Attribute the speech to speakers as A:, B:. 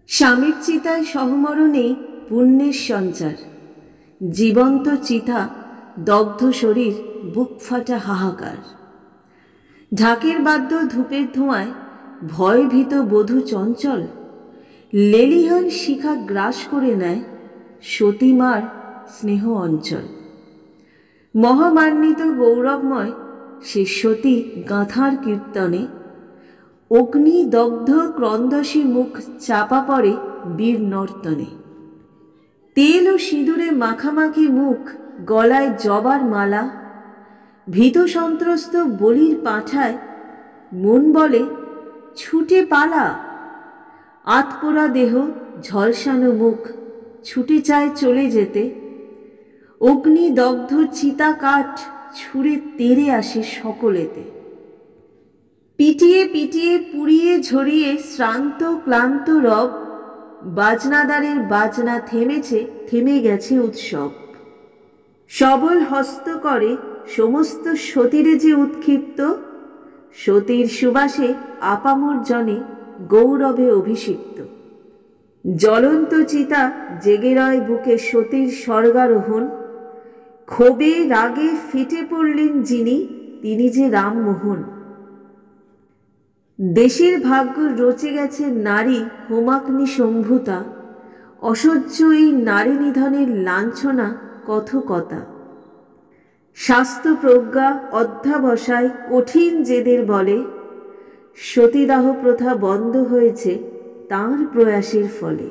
A: স্বামীর চিতায় সহমরণে পুণ্যের সঞ্চার। জীবন্ত চিতা, দগ্ধ শরীর, বুক ফাটা হাহাকার। ঢাকের বাদ্য ধূপের ধোঁয়ায় ভয়ভীত বধূ চঞ্চল। লেলিহান শিখা গ্রাস করে নেয় সতীমার স্নেহ অঞ্চল। মহামান্বিত গৌরবময় সে সতী গাঁথার কীর্তনে অগ্নিদগ্ধ ক্রন্দসী মুখ চাপা পড়ে বীর নর্তনে। তেল ও সিঁদুরে মাখামাখি মুখ, গলায় জবার মালা। ভীত সন্ত্রস্ত বলির পাঁঠায় মন বলে ছুটে পালা। আতপোড়া দেহ, ঝলসানো মুখ, ছুটে চায় চলে যেতে। অগ্নিদগ্ধ চিতা কাঠ ছুঁড়ে তেড়ে আসে সকলেতে। পিটিয়ে পিটিয়ে পুড়িয়ে ঝরিয়ে শ্রান্ত ক্লান্ত রব, বাজনাদারের বাজনা থেমেছে, থেমে গেছে উৎসব। সবল হস্ত করে সমস্ত সতীরে যে উৎক্ষিপ্ত, সতীর সুবাসে আপামর জনে গৌরবে অভিষিক্ত। জ্বলন্ত চিতা জেগে রয় বুকে সতীর স্বর্গারোহণ। ক্ষোভে রাগে ফেটে পড়লেন যিনি, তিনি যে রামমোহন। দেশের ভাগ্য রচে গেছে নারী হোমাগ্নি সম্ভূতা। অসহ্য এই নারী নিধনের লাঞ্ছনা কথকতা। শাস্ত্র প্রজ্ঞা অধ্যাবসায় কঠিন জেদের বলে, সতীদাহ প্রথা বন্ধ হয়েছে তাঁর প্রয়াসের ফলে।